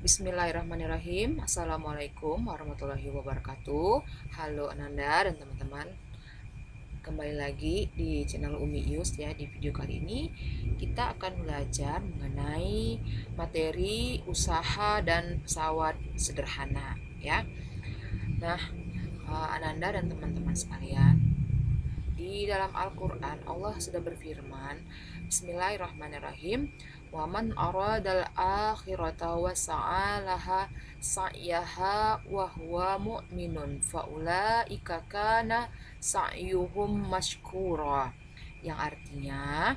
Bismillahirrahmanirrahim. Assalamualaikum warahmatullahi wabarakatuh. Halo Ananda dan teman-teman. Kembali lagi di channel Umi Yus ya. Di video kali ini kita akan belajar mengenai materi usaha dan pesawat sederhana ya. Nah, Ananda dan teman-teman sekalian, di dalam Al-Quran Allah sudah berfirman, Bismillahirrahmanirrahim, waman aradal akhirata wa sa'alaha sa'yaha wa huwa mu'minun faulaika kana sa'yuhum mashkura, yang artinya,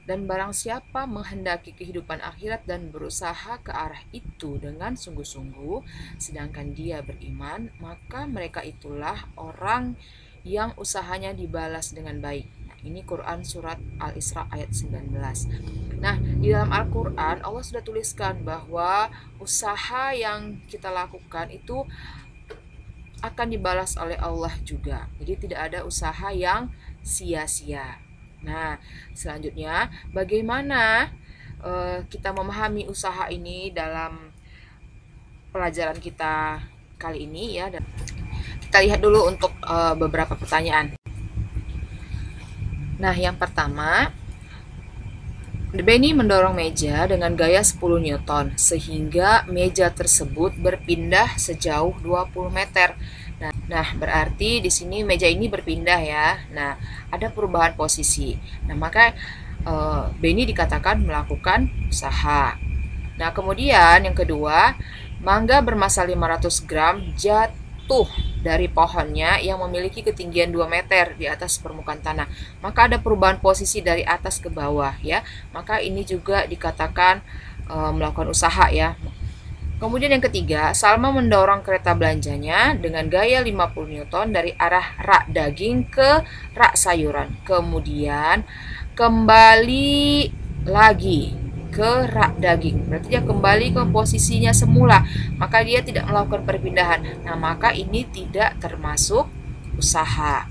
dan barang siapa menghendaki kehidupan akhirat dan berusaha ke arah itu dengan sungguh-sungguh sedangkan dia beriman, maka mereka itulah orang yang usahanya dibalas dengan baik. Nah, ini Quran surat Al-Isra ayat 19. Nah, di dalam Al-Quran Allah sudah tuliskan bahwa usaha yang kita lakukan itu akan dibalas oleh Allah juga. Jadi tidak ada usaha yang sia-sia. Nah, selanjutnya bagaimana kita memahami usaha ini dalam pelajaran kita kali ini ya. Dan kita lihat dulu untuk beberapa pertanyaan. Nah, yang pertama, Benny mendorong meja dengan gaya 10 Newton sehingga meja tersebut berpindah sejauh 20 meter. Nah, berarti di sini meja ini berpindah ya. Nah, ada perubahan posisi. Nah, maka Benny dikatakan melakukan usaha. Nah, kemudian yang kedua, mangga bermassa 500 gram jatuh dari pohonnya yang memiliki ketinggian 2 meter di atas permukaan tanah. Maka ada perubahan posisi dari atas ke bawah ya. Maka ini juga dikatakan melakukan usaha ya. Kemudian yang ketiga, Salma mendorong kereta belanjanya dengan gaya 50 Newton dari arah rak daging ke rak sayuran. Kemudian kembali lagi ke rak daging. Berarti dia kembali ke posisinya semula. Maka dia tidak melakukan perpindahan. Nah, maka ini tidak termasuk usaha.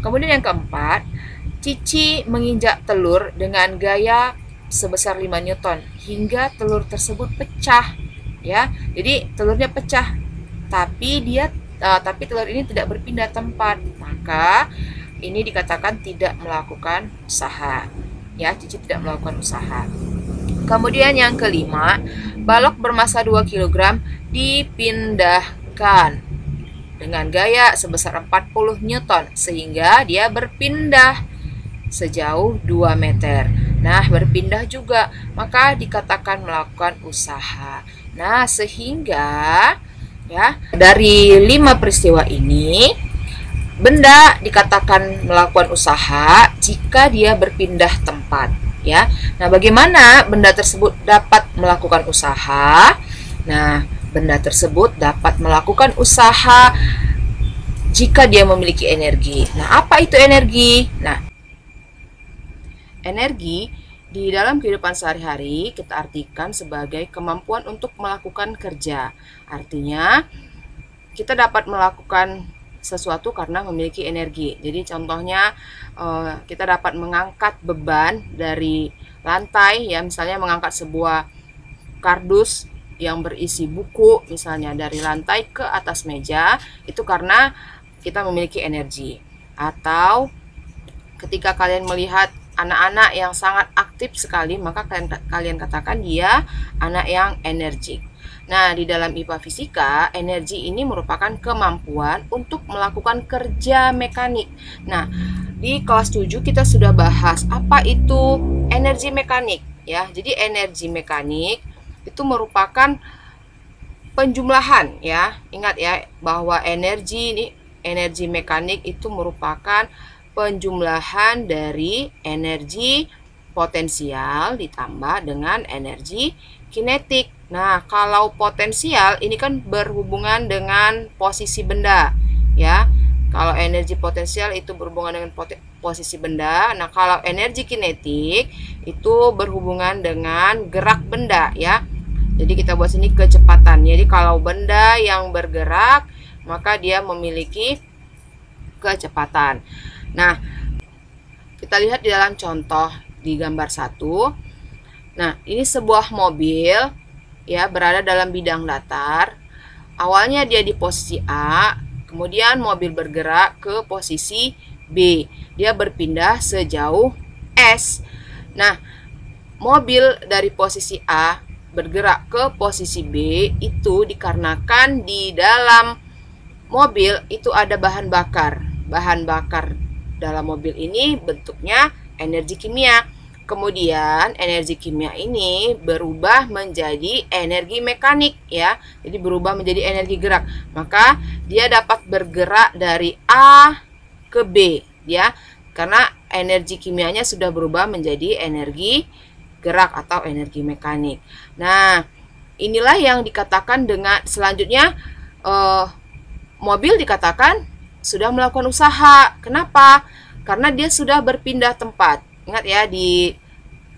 Kemudian yang keempat, Cici menginjak telur dengan gaya sebesar 5 Newton hingga telur tersebut pecah. Ya, jadi telurnya pecah, tapi telur ini tidak berpindah tempat, maka ini dikatakan tidak melakukan usaha. Ya, Cici tidak melakukan usaha. Kemudian yang kelima, balok bermassa 2 kg dipindahkan dengan gaya sebesar 40 Newton sehingga dia berpindah sejauh 2 meter. Nah, berpindah juga, maka dikatakan melakukan usaha. Nah, sehingga ya, dari 5 peristiwa ini benda dikatakan melakukan usaha jika dia berpindah tempat ya. Nah, bagaimana benda tersebut dapat melakukan usaha? Nah, benda tersebut dapat melakukan usaha jika dia memiliki energi. Nah, apa itu energi? Nah, energi di dalam kehidupan sehari-hari kita artikan sebagai kemampuan untuk melakukan kerja. Artinya, kita dapat melakukan sesuatu karena memiliki energi. Jadi contohnya kita dapat mengangkat beban dari lantai ya, misalnya mengangkat sebuah kardus yang berisi buku misalnya dari lantai ke atas meja, itu karena kita memiliki energi. Atau ketika kalian melihat anak-anak yang sangat aktif sekali, maka kalian katakan dia anak yang energik. Nah, di dalam IPA Fisika, energi ini merupakan kemampuan untuk melakukan kerja mekanik. Nah, di kelas 7 kita sudah bahas apa itu energi mekanik ya. Jadi energi mekanik itu merupakan penjumlahan ya. Ingat ya bahwa energi mekanik itu merupakan penjumlahan dari energi potensial ditambah dengan energi kinetik. Nah, kalau potensial ini kan berhubungan dengan posisi benda ya. Kalau energi potensial itu berhubungan dengan posisi benda. Nah, kalau energi kinetik itu berhubungan dengan gerak benda ya. Jadi kita buat sini kecepatan. Jadi kalau benda yang bergerak, maka dia memiliki kecepatan. Nah, kita lihat di dalam contoh di gambar 1. Nah, ini sebuah mobil ya berada dalam bidang datar. Awalnya dia di posisi A, kemudian mobil bergerak ke posisi B. Dia berpindah sejauh S. Nah, mobil dari posisi A bergerak ke posisi B itu dikarenakan di dalam mobil itu ada bahan bakar. Bahan bakar dalam mobil ini bentuknya energi kimia. Kemudian energi kimia ini berubah menjadi energi mekanik ya. Jadi berubah menjadi energi gerak. Maka dia dapat bergerak dari A ke B ya. Karena energi kimianya sudah berubah menjadi energi gerak atau energi mekanik. Nah, inilah yang dikatakan dengan selanjutnya mobil dikatakan sudah melakukan usaha. Kenapa? Karena dia sudah berpindah tempat. Ingat ya di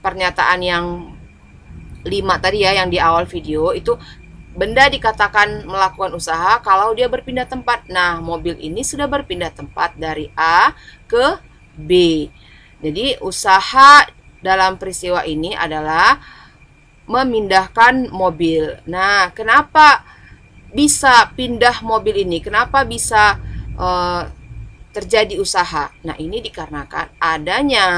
pernyataan yang 5 tadi ya yang di awal video itu benda dikatakan melakukan usaha kalau dia berpindah tempat. Nah, mobil ini sudah berpindah tempat dari A ke B. Jadi usaha dalam peristiwa ini adalah memindahkan mobil. Nah, kenapa bisa pindah mobil ini? Kenapa bisa terjadi usaha? Nah, ini dikarenakan adanya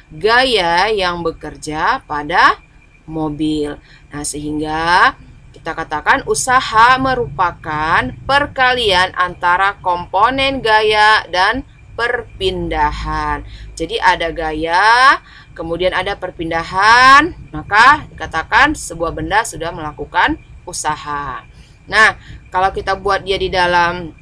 gaya yang bekerja pada mobil. Nah, sehingga kita katakan usaha merupakan perkalian antara komponen gaya dan perpindahan. Jadi ada gaya, kemudian ada perpindahan, maka dikatakan sebuah benda sudah melakukan usaha. Nah, kalau kita buat dia di dalam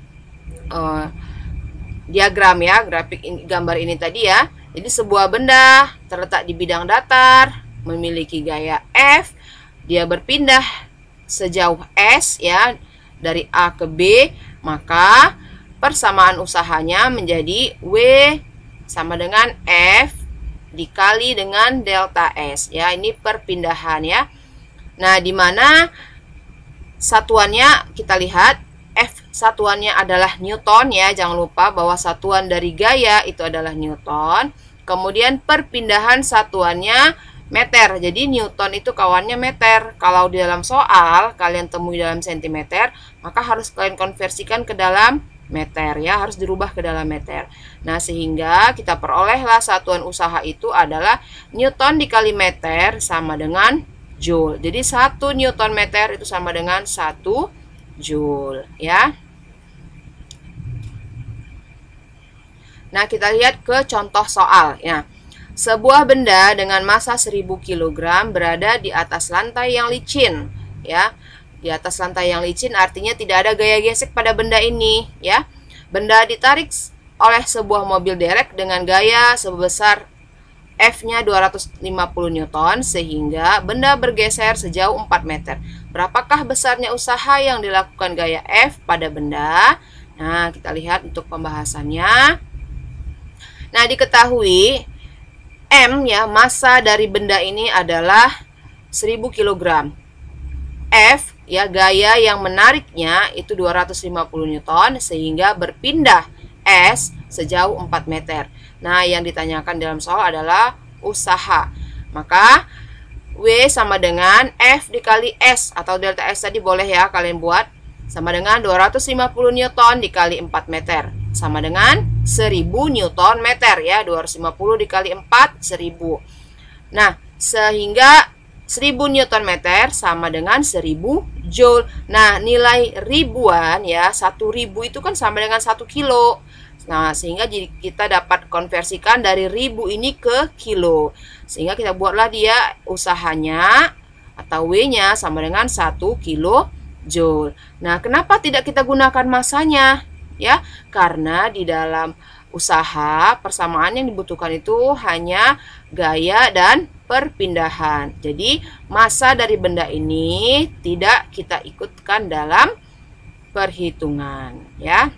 diagram ya, grafik ini, gambar ini tadi ya. Jadi sebuah benda terletak di bidang datar, memiliki gaya F, dia berpindah sejauh S ya, dari A ke B, maka persamaan usahanya menjadi W sama dengan F dikali dengan delta S ya. Ini perpindahan ya. Nah, di mana satuannya kita lihat F satuannya adalah Newton ya, jangan lupa bahwa satuan dari gaya itu adalah Newton. Kemudian perpindahan satuannya meter. Jadi Newton itu kawannya meter. Kalau di dalam soal kalian temui dalam sentimeter, maka harus kalian konversikan ke dalam meter ya, harus dirubah ke dalam meter. Nah, sehingga kita perolehlah satuan usaha itu adalah Newton dikali meter sama dengan Joule. Jadi 1 Newton meter itu sama dengan 1 Joule ya. Nah, kita lihat ke contoh soal ya. Sebuah benda dengan massa 1000 kg berada di atas lantai yang licin ya. Di atas lantai yang licin artinya tidak ada gaya gesek pada benda ini ya. Benda ditarik oleh sebuah mobil derek dengan gaya sebesar F-nya 250 Newton sehingga benda bergeser sejauh 4 meter. Berapakah besarnya usaha yang dilakukan gaya F pada benda? Nah, kita lihat untuk pembahasannya. Nah, diketahui M ya, massa dari benda ini adalah 1000 kg. F ya, gaya yang menariknya itu 250 Newton sehingga berpindah S sejauh 4 meter. Nah, yang ditanyakan dalam soal adalah usaha. Maka W sama dengan F dikali S atau delta S tadi boleh ya kalian buat. Sama dengan 250 Newton dikali 4 meter. Sama dengan 1000 Newton meter ya. 250 dikali 4, 1000. Nah, sehingga 1000 Newton meter sama dengan 1000 Joule. Nah, nilai ribuan ya, 1000 itu kan sama dengan 1 kilo. Nah, sehingga kita dapat konversikan dari ribu ini ke kilo. Sehingga kita buatlah dia usahanya atau W-nya sama dengan 1 kilo Joule. Nah, kenapa tidak kita gunakan massanya? Ya, karena di dalam usaha persamaan yang dibutuhkan itu hanya gaya dan perpindahan. Jadi, massa dari benda ini tidak kita ikutkan dalam perhitungan, ya.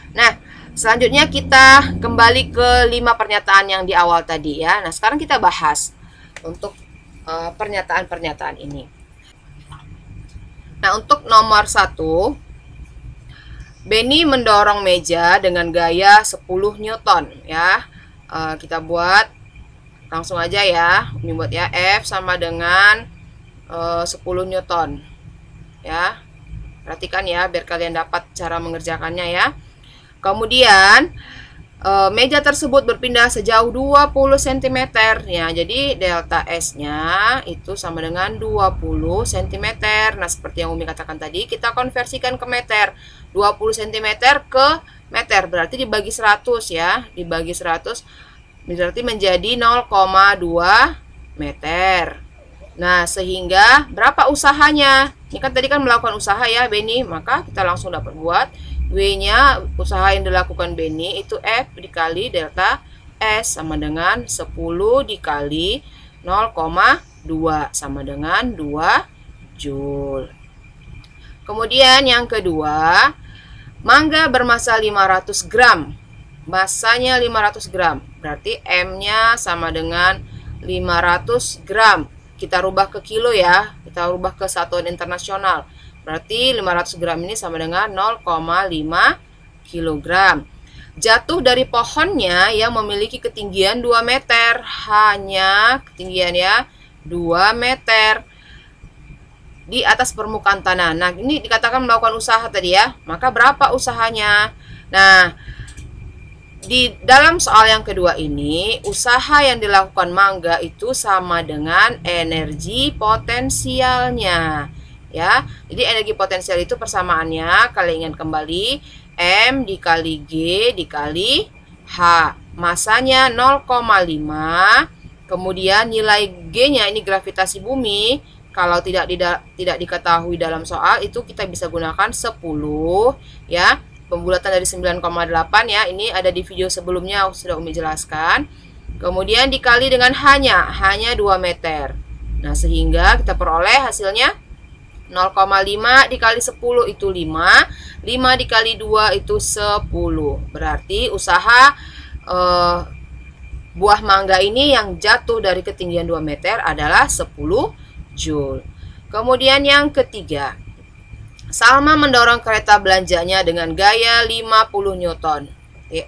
Nah, selanjutnya kita kembali ke 5 pernyataan yang di awal tadi ya. Nah, sekarang kita bahas untuk pernyataan-pernyataan ini. Nah, untuk nomor 1, Benny mendorong meja dengan gaya 10 Newton ya. Kita buat langsung aja ya. Ini buat ya, F sama dengan 10 Newton. Ya. Perhatikan ya biar kalian dapat cara mengerjakannya ya. Kemudian meja tersebut berpindah sejauh 20 cm ya. Jadi delta S-nya itu sama dengan 20 cm. Nah, seperti yang Umi katakan tadi, kita konversikan ke meter. 20 cm ke meter berarti dibagi 100 ya. Dibagi 100 berarti menjadi 0,2 meter. Nah, sehingga berapa usahanya? Ini kan tadi kan melakukan usaha ya Beni, maka kita langsung dapat buat W-nya usaha yang dilakukan Beni itu F dikali delta S sama dengan 10 dikali 0,2 sama dengan 2 Joule. Kemudian yang kedua, mangga bermassa 500 gram. Massanya 500 gram. Berarti M-nya sama dengan 500 gram. Kita rubah ke kilo ya. Kita rubah ke satuan internasional. Berarti 500 gram ini sama dengan 0,5 kilogram. Jatuh dari pohonnya yang memiliki ketinggian 2 meter. Hanya ketinggian ya 2 meter di atas permukaan tanah. Nah, ini dikatakan melakukan usaha tadi ya. Maka berapa usahanya? Nah, di dalam soal yang kedua ini, usaha yang dilakukan mangga itu sama dengan energi potensialnya. Ya, jadi energi potensial itu persamaannya kalian ingat kembali M dikali G dikali H. Masanya 0,5. Kemudian nilai G-nya ini gravitasi bumi. Kalau tidak diketahui dalam soal itu kita bisa gunakan 10 ya. Pembulatan dari 9,8 ya. Ini ada di video sebelumnya sudah Umi jelaskan. Kemudian dikali dengan hanya 2 meter. Nah, sehingga kita peroleh hasilnya 0,5 dikali 10 itu 5. 5 dikali 2 itu 10. Berarti usaha buah mangga ini yang jatuh dari ketinggian 2 meter adalah 10 Joule. Kemudian yang ketiga, Salma mendorong kereta belanjanya dengan gaya 50 Newton.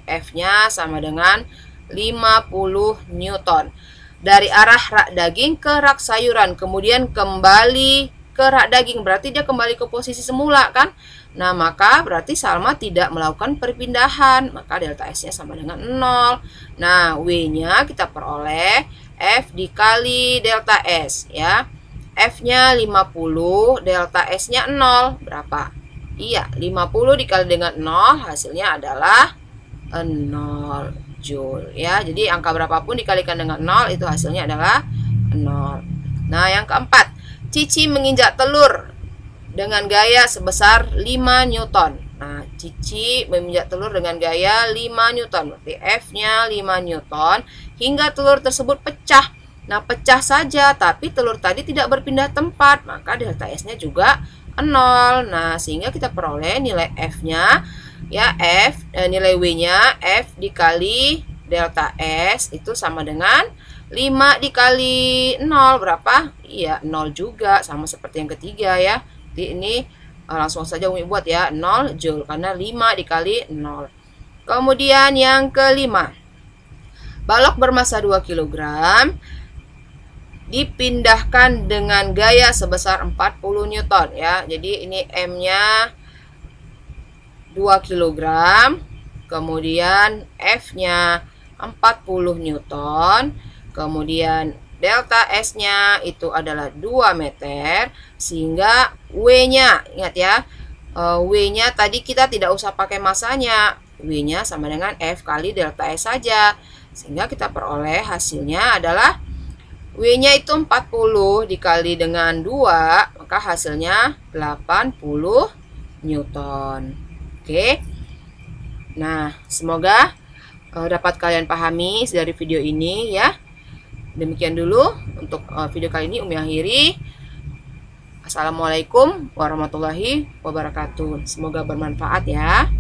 F-nya sama dengan 50 Newton. Dari arah rak daging ke rak sayuran, kemudian kembali ke rak daging, berarti dia kembali ke posisi semula kan. Nah, maka berarti Salma tidak melakukan perpindahan, maka delta S-nya sama dengan 0. Nah, W-nya kita peroleh F dikali delta S ya. F-nya 50, delta S-nya 0. Berapa? Iya, 50 dikali dengan 0 hasilnya adalah 0 Joule ya. Jadi angka berapapun dikalikan dengan 0 itu hasilnya adalah 0. Nah, yang keempat, Cici menginjak telur dengan gaya sebesar 5 Newton. Nah, Cici menginjak telur dengan gaya 5 Newton. Berarti F-nya 5 Newton hingga telur tersebut pecah. Nah, pecah saja, tapi telur tadi tidak berpindah tempat, maka delta S-nya juga 0. Nah, sehingga kita peroleh nilai F-nya ya, nilai W-nya F dikali delta S itu sama dengan 5 dikali 0 berapa? Iya, 0 juga, sama seperti yang ketiga ya. Jadi ini langsung saja Umi buat ya, 0 Joule karena 5 dikali 0. Kemudian yang kelima, balok bermassa 2 kg dipindahkan dengan gaya sebesar 40 Newton ya. Jadi ini M-nya 2 kg, kemudian F-nya 40 Newton, kemudian delta S-nya itu adalah 2 meter, sehingga W-nya, ingat ya, W-nya tadi kita tidak usah pakai masanya, W-nya sama dengan F kali delta S saja, sehingga kita peroleh hasilnya adalah W-nya itu 40 dikali dengan 2, maka hasilnya 80 Newton. Oke. Nah, semoga dapat kalian pahami dari video ini ya. Demikian dulu untuk video kali ini Umi akhiri. Assalamualaikum warahmatullahi wabarakatuh. Semoga bermanfaat ya.